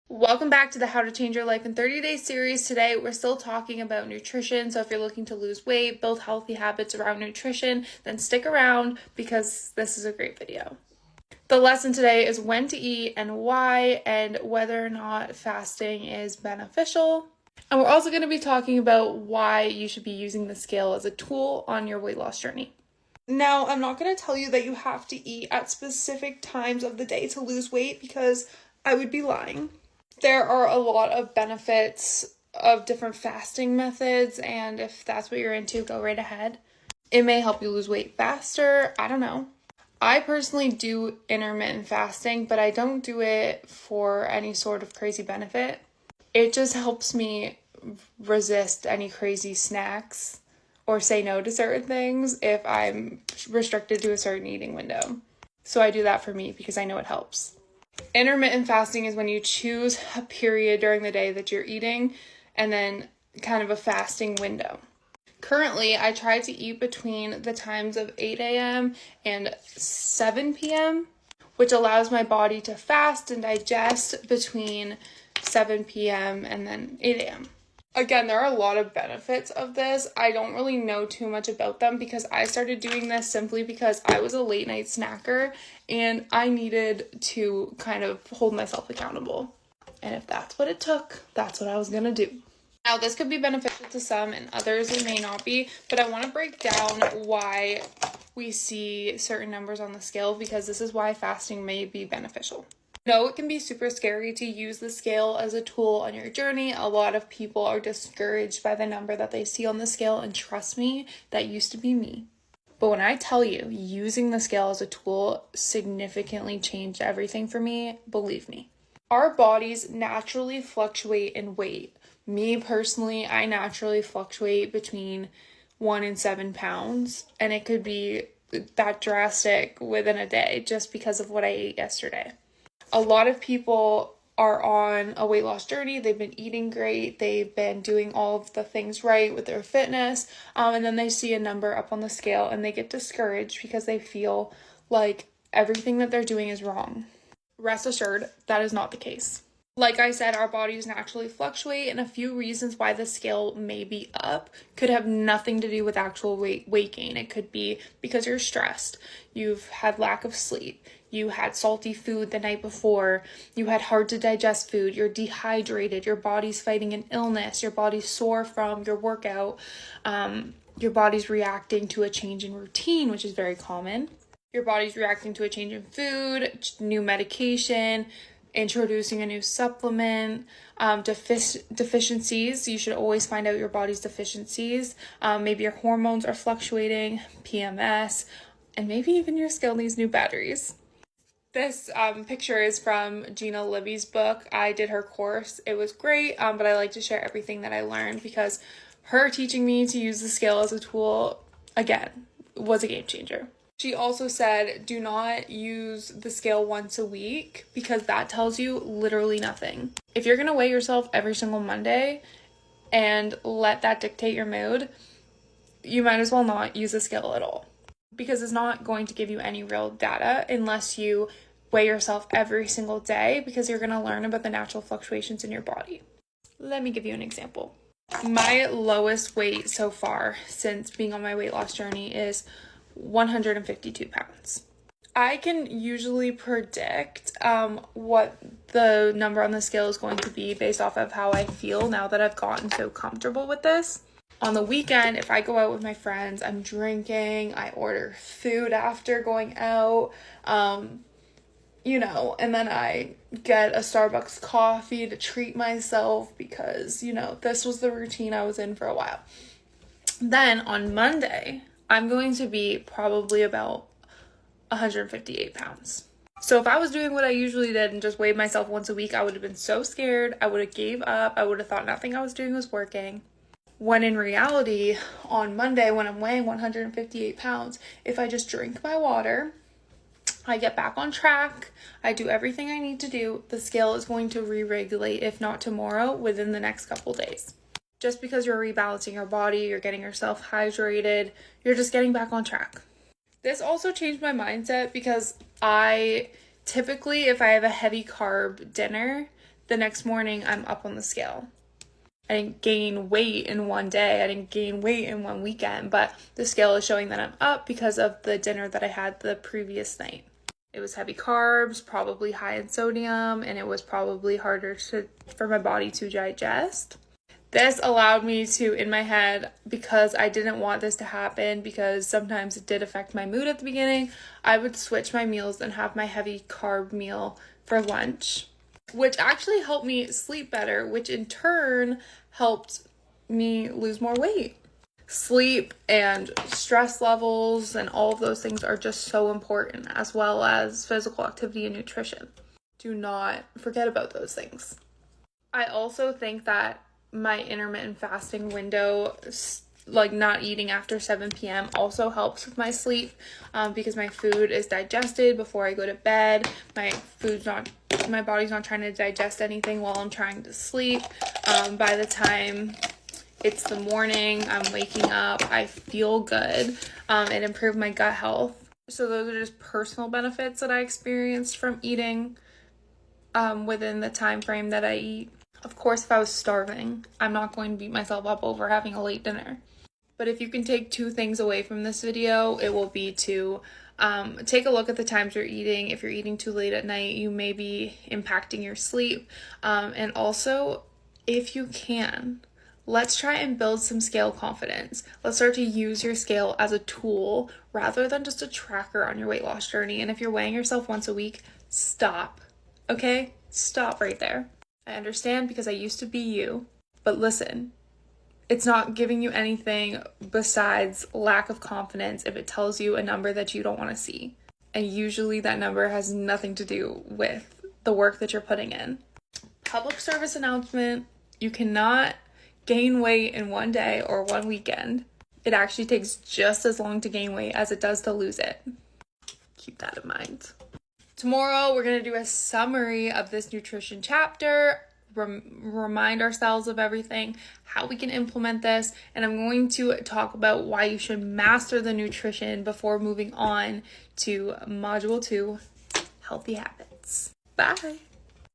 Welcome back to the How to Change Your Life in 30 Days series. Today, we're still talking about nutrition. So if you're looking to lose weight, build healthy habits around nutrition, then stick around because this is a great video. The lesson today is when to eat and why, and whether or not fasting is beneficial. And we're also going to be talking about why you should be using the scale as a tool on your weight loss journey. Now, I'm not going to tell you that you have to eat at specific times of the day to lose weight because I would be lying. There are a lot of benefits of different fasting methods, and if that's what you're into, go right ahead. It may help you lose weight faster. I don't know. I personally do intermittent fasting, but I don't do it for any sort of crazy benefit. It just helps me resist any crazy snacks or say no to certain things if I'm restricted to a certain eating window. So I do that for me because I know it helps. Intermittent fasting is when you choose a period during the day that you're eating and then kind of a fasting window. Currently, I try to eat between the times of 8 a.m. and 7 p.m., which allows my body to fast and digest between 7 p.m. and then 8 a.m. Again, there are a lot of benefits of this. I don't really know too much about them because I started doing this simply because I was a late night snacker and I needed to kind of hold myself accountable. And if that's what it took, that's what I was gonna do. Now, this could be beneficial to some and others it may not be, but I want to break down why we see certain numbers on the scale because this is why fasting may be beneficial. No, it can be super scary to use the scale as a tool on your journey. A lot of people are discouraged by the number that they see on the scale, and trust me, that used to be me. But when I tell you, using the scale as a tool significantly changed everything for me, believe me. Our bodies naturally fluctuate in weight. Me personally, I naturally fluctuate between 1 and 7 pounds, and it could be that drastic within a day just because of what I ate yesterday. A lot of people are on a weight loss journey. They've been eating great. They've been doing all of the things right with their fitness. And then they see a number up on the scale and they get discouraged because they feel like everything that they're doing is wrong. Rest assured, that is not the case. Like I said, our bodies naturally fluctuate, and a few reasons why the scale may be up could have nothing to do with actual weight gain. It could be because you're stressed, you've had lack of sleep, you had salty food the night before, you had hard to digest food, you're dehydrated, your body's fighting an illness, your body's sore from your workout, your body's reacting to a change in routine, which is very common. Your body's reacting to a change in food, new medication, introducing a new supplement, deficiencies. You should always find out your body's deficiencies. Maybe your hormones are fluctuating, PMS, and maybe even your scale needs new batteries. This picture is from Gina Libby's book. I did her course. It was great, but I like to share everything that I learned because her teaching me to use the scale as a tool, again, was a game changer. She also said, do not use the scale once a week because that tells you literally nothing. If you're going to weigh yourself every single Monday and let that dictate your mood, you might as well not use the scale at all because it's not going to give you any real data unless you weigh yourself every single day because you're going to learn about the natural fluctuations in your body. Let me give you an example. My lowest weight so far since being on my weight loss journey is 152 pounds. I can usually predict what the number on the scale is going to be based off of how I feel now that I've gotten so comfortable with this. On the weekend, if I go out with my friends, I'm drinking, I order food after going out, and then I get a Starbucks coffee to treat myself because, this was the routine I was in for a while. Then on Monday, I'm going to be probably about 158 pounds. So if I was doing what I usually did and just weighed myself once a week, I would have been so scared. I would have gave up. I would have thought nothing I was doing was working. When in reality, on Monday, when I'm weighing 158 pounds, if I just drink my water, I get back on track, I do everything I need to do, the scale is going to re-regulate, if not tomorrow, within the next couple days. Just because you're rebalancing your body, you're getting yourself hydrated, you're just getting back on track. This also changed my mindset because I typically, if I have a heavy carb dinner, the next morning I'm up on the scale. I didn't gain weight in one day. I didn't gain weight in one weekend, but the scale is showing that I'm up because of the dinner that I had the previous night. It was heavy carbs, probably high in sodium, and it was probably harder for my body to digest. This allowed me to, in my head, because I didn't want this to happen, because sometimes it did affect my mood at the beginning, I would switch my meals and have my heavy carb meal for lunch, which actually helped me sleep better, which in turn helped me lose more weight. Sleep and stress levels and all of those things are just so important, as well as physical activity and nutrition. Do not forget about those things. I also think that my intermittent fasting window, like not eating after 7 p.m. also helps with my sleep, because my food is digested before I go to bed. My body's not trying to digest anything while I'm trying to sleep. By the time it's the morning, I'm waking up, I feel good. It improved my gut health. So those are just personal benefits that I experienced from eating within the time frame that I eat. Of course, if I was starving, I'm not going to beat myself up over having a late dinner. But if you can take 2 things away from this video, it will be to take a look at the times you're eating. If you're eating too late at night, you may be impacting your sleep. And also, if you can, let's try and build some scale confidence. Let's start to use your scale as a tool rather than just a tracker on your weight loss journey. And if you're weighing yourself once a week, stop. Okay? Stop right there. I understand, because I used to be you, but listen, it's not giving you anything besides lack of confidence if it tells you a number that you don't want to see. And usually that number has nothing to do with the work that you're putting in. Public service announcement: you cannot gain weight in one day or one weekend. It actually takes just as long to gain weight as it does to lose it. Keep that in mind. Tomorrow, we're going to do a summary of this nutrition chapter, remind ourselves of everything, how we can implement this, and I'm going to talk about why you should master the nutrition before moving on to Module 2, Healthy Habits. Bye!